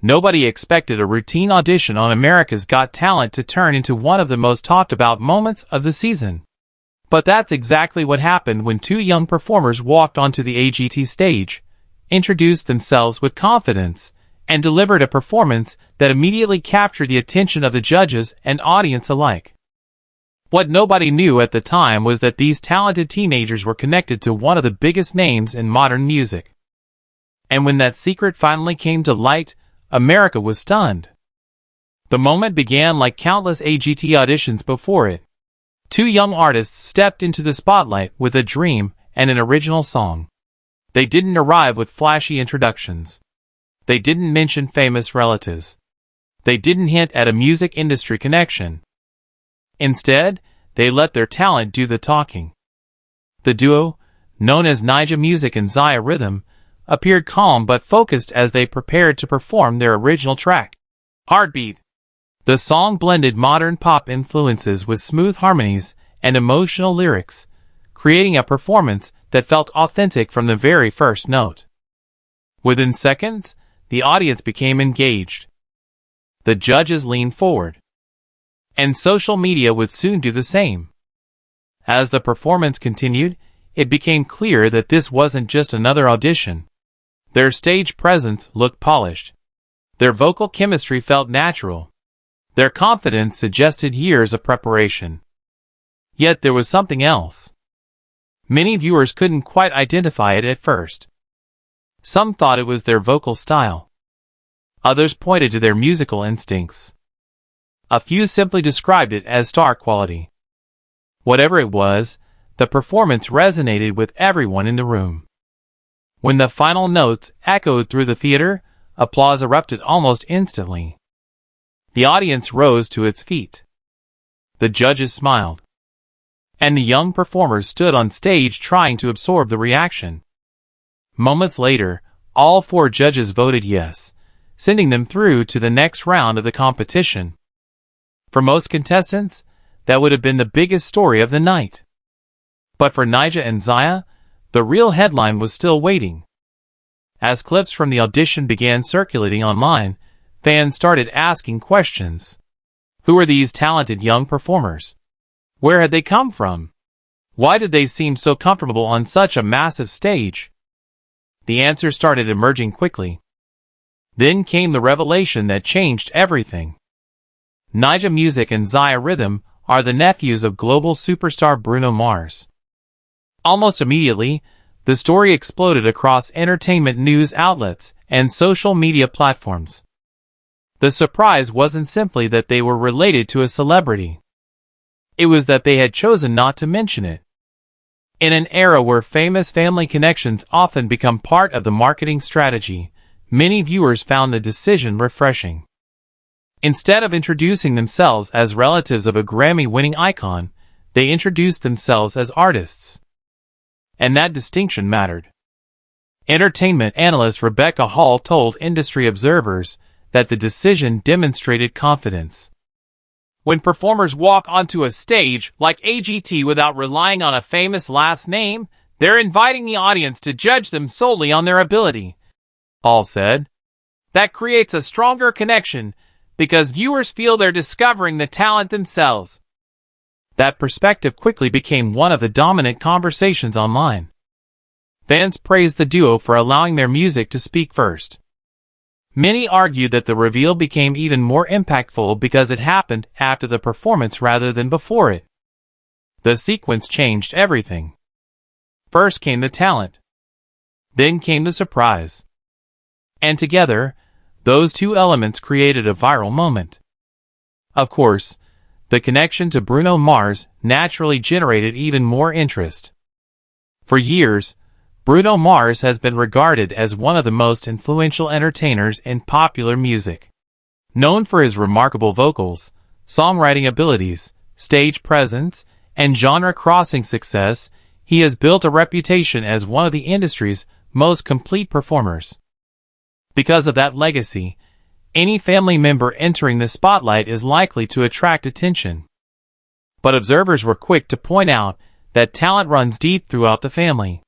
Nobody expected a routine audition on America's Got Talent to turn into one of the most talked about moments of the season. But that's exactly what happened when two young performers walked onto the AGT stage, introduced themselves with confidence, and delivered a performance that immediately captured the attention of the judges and audience alike. What nobody knew at the time was that these talented teenagers were connected to one of the biggest names in modern music. And when that secret finally came to light, America was stunned. The moment began like countless AGT auditions before it. Two young artists stepped into the spotlight with a dream and an original song. They didn't arrive with flashy introductions. They didn't mention famous relatives. They didn't hint at a music industry connection. Instead, they let their talent do the talking. The duo, known as Nyjah Music and Zyah Rhythm, appeared calm but focused as they prepared to perform their original track, Heartbeat. The song blended modern pop influences with smooth harmonies and emotional lyrics, creating a performance that felt authentic from the very first note. Within seconds, the audience became engaged. The judges leaned forward. And social media would soon do the same. As the performance continued, it became clear that this wasn't just another audition. Their stage presence looked polished. Their vocal chemistry felt natural. Their confidence suggested years of preparation. Yet there was something else. Many viewers couldn't quite identify it at first. Some thought it was their vocal style. Others pointed to their musical instincts. A few simply described it as star quality. Whatever it was, the performance resonated with everyone in the room. When the final notes echoed through the theater, applause erupted almost instantly. The audience rose to its feet. The judges smiled. And the young performers stood on stage trying to absorb the reaction. Moments later, all four judges voted yes, sending them through to the next round of the competition. For most contestants, that would have been the biggest story of the night. But for Nyjah and Zyah, the real headline was still waiting. As clips from the audition began circulating online, fans started asking questions. Who were these talented young performers? Where had they come from? Why did they seem so comfortable on such a massive stage? The answers started emerging quickly. Then came the revelation that changed everything. Nyjah Music and Zyah Rhythm are the nephews of global superstar Bruno Mars. Almost immediately, the story exploded across entertainment news outlets and social media platforms. The surprise wasn't simply that they were related to a celebrity. It was that they had chosen not to mention it. In an era where famous family connections often become part of the marketing strategy, many viewers found the decision refreshing. Instead of introducing themselves as relatives of a Grammy-winning icon, they introduced themselves as artists. And that distinction mattered. Entertainment analyst Rebecca Hall told industry observers that the decision demonstrated confidence. When performers walk onto a stage like AGT without relying on a famous last name, they're inviting the audience to judge them solely on their ability, Hall said. That creates a stronger connection because viewers feel they're discovering the talent themselves. That perspective quickly became one of the dominant conversations online. Fans praised the duo for allowing their music to speak first. Many argued that the reveal became even more impactful because it happened after the performance rather than before it. The sequence changed everything. First came the talent. Then came the surprise. And together, those two elements created a viral moment. Of course, the connection to Bruno Mars naturally generated even more interest. For years, Bruno Mars has been regarded as one of the most influential entertainers in popular music. Known for his remarkable vocals, songwriting abilities, stage presence, and genre-crossing success, he has built a reputation as one of the industry's most complete performers. Because of that legacy, any family member entering the spotlight is likely to attract attention. But observers were quick to point out that talent runs deep throughout the family.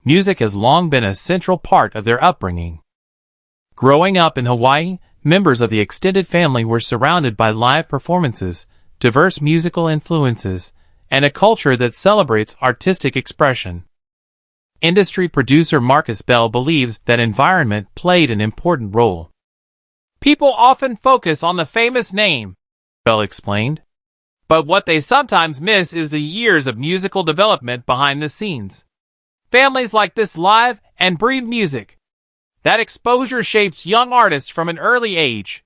Music has long been a central part of their upbringing. Growing up in Hawaii, members of the extended family were surrounded by live performances, diverse musical influences, and a culture that celebrates artistic expression. Industry producer Marcus Bell believes that environment played an important role. People often focus on the famous name, Bell explained, but what they sometimes miss is the years of musical development behind the scenes. Families like this live and breathe music. That exposure shapes young artists from an early age.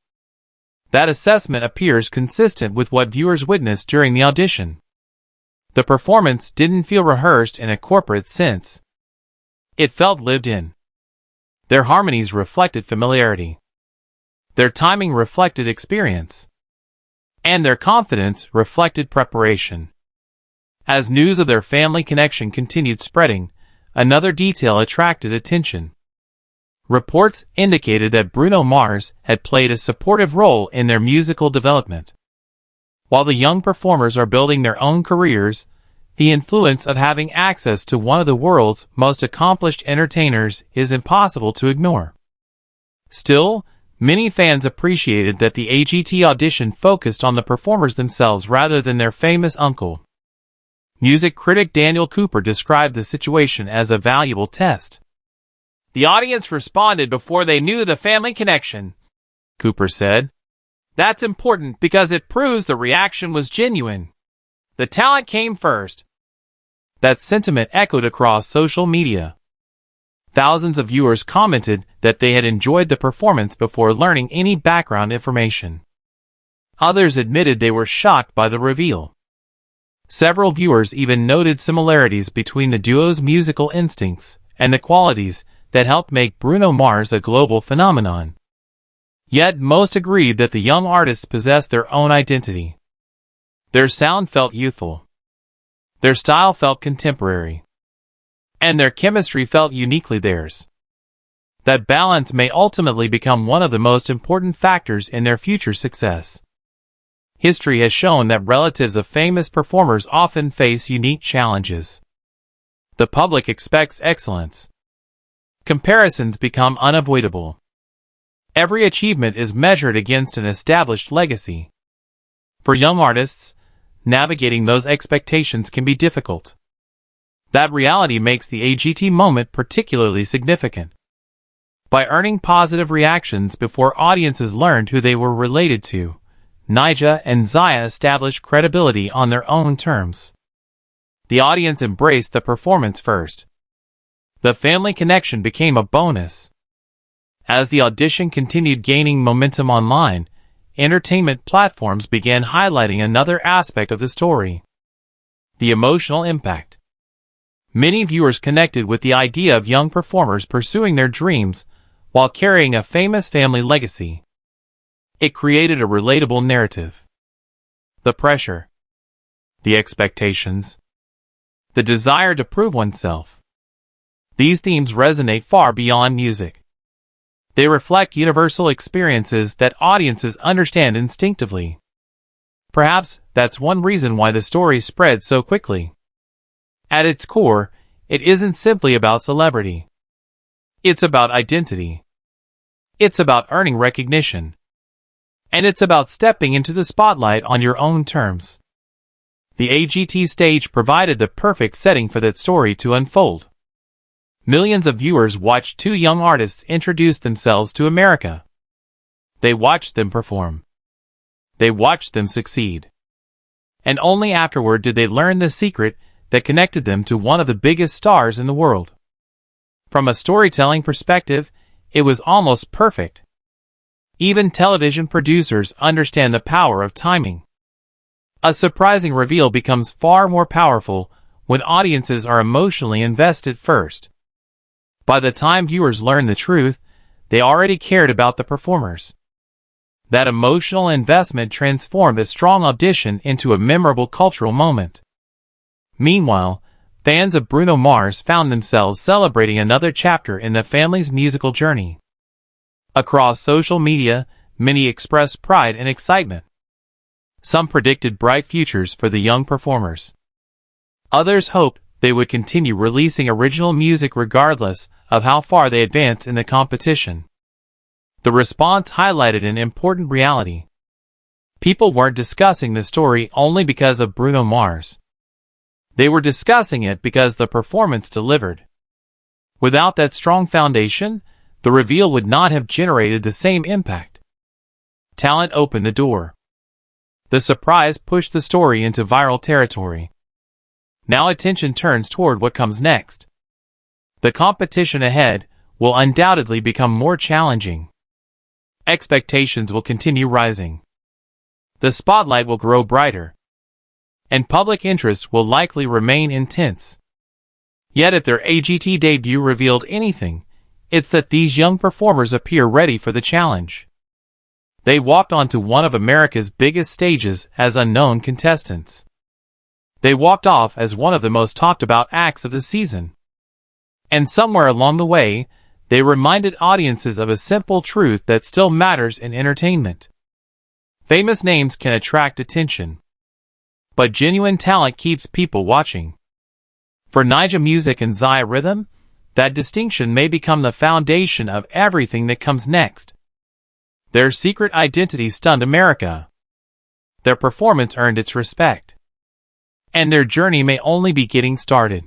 That assessment appears consistent with what viewers witnessed during the audition. The performance didn't feel rehearsed in a corporate sense. It felt lived in. Their harmonies reflected familiarity. Their timing reflected experience. And their confidence reflected preparation. As news of their family connection continued spreading, another detail attracted attention. Reports indicated that Bruno Mars had played a supportive role in their musical development. While the young performers are building their own careers, the influence of having access to one of the world's most accomplished entertainers is impossible to ignore. Still, many fans appreciated that the AGT audition focused on the performers themselves rather than their famous uncle. Music critic Daniel Cooper described the situation as a valuable test. The audience responded before they knew the family connection, Cooper said. That's important because it proves the reaction was genuine. The talent came first. That sentiment echoed across social media. Thousands of viewers commented that they had enjoyed the performance before learning any background information. Others admitted they were shocked by the reveal. Several viewers even noted similarities between the duo's musical instincts and the qualities that helped make Bruno Mars a global phenomenon. Yet most agreed that the young artists possessed their own identity. Their sound felt youthful. Their style felt contemporary. And their chemistry felt uniquely theirs. That balance may ultimately become one of the most important factors in their future success. History has shown that relatives of famous performers often face unique challenges. The public expects excellence. Comparisons become unavoidable. Every achievement is measured against an established legacy. For young artists, navigating those expectations can be difficult. That reality makes the AGT moment particularly significant. By earning positive reactions before audiences learned who they were related to, Nyjah and Zyah established credibility on their own terms. The audience embraced the performance first. The family connection became a bonus. As the audition continued gaining momentum online, entertainment platforms began highlighting another aspect of the story: the emotional impact. Many viewers connected with the idea of young performers pursuing their dreams while carrying a famous family legacy. It created a relatable narrative. The pressure, the expectations, the desire to prove oneself. These themes resonate far beyond music. They reflect universal experiences that audiences understand instinctively. Perhaps that's one reason why the story spread so quickly. At its core, it isn't simply about celebrity. It's about identity. It's about earning recognition. And it's about stepping into the spotlight on your own terms. The AGT stage provided the perfect setting for that story to unfold. Millions of viewers watched two young artists introduce themselves to America. They watched them perform. They watched them succeed. And only afterward did they learn the secret that connected them to one of the biggest stars in the world. From a storytelling perspective, it was almost perfect. Even television producers understand the power of timing. A surprising reveal becomes far more powerful when audiences are emotionally invested first. By the time viewers learn the truth, they already cared about the performers. That emotional investment transformed a strong audition into a memorable cultural moment. Meanwhile, fans of Bruno Mars found themselves celebrating another chapter in the family's musical journey. Across social media, many expressed pride and excitement. Some predicted bright futures for the young performers. Others hoped they would continue releasing original music regardless of how far they advance in the competition. The response highlighted an important reality. People weren't discussing the story only because of Bruno Mars. They were discussing it because the performance delivered. Without that strong foundation, the reveal would not have generated the same impact. Talent opened the door. The surprise pushed the story into viral territory. Now attention turns toward what comes next. The competition ahead will undoubtedly become more challenging. Expectations will continue rising. The spotlight will grow brighter. And public interest will likely remain intense. Yet if their AGT debut revealed anything, it's that these young performers appear ready for the challenge. They walked onto one of America's biggest stages as unknown contestants. They walked off as one of the most talked about acts of the season. And somewhere along the way, they reminded audiences of a simple truth that still matters in entertainment. Famous names can attract attention, but genuine talent keeps people watching. For Nyjah music and Zyah rhythm, that distinction may become the foundation of everything that comes next. Their secret identity stunned America. Their performance earned its respect. And their journey may only be getting started.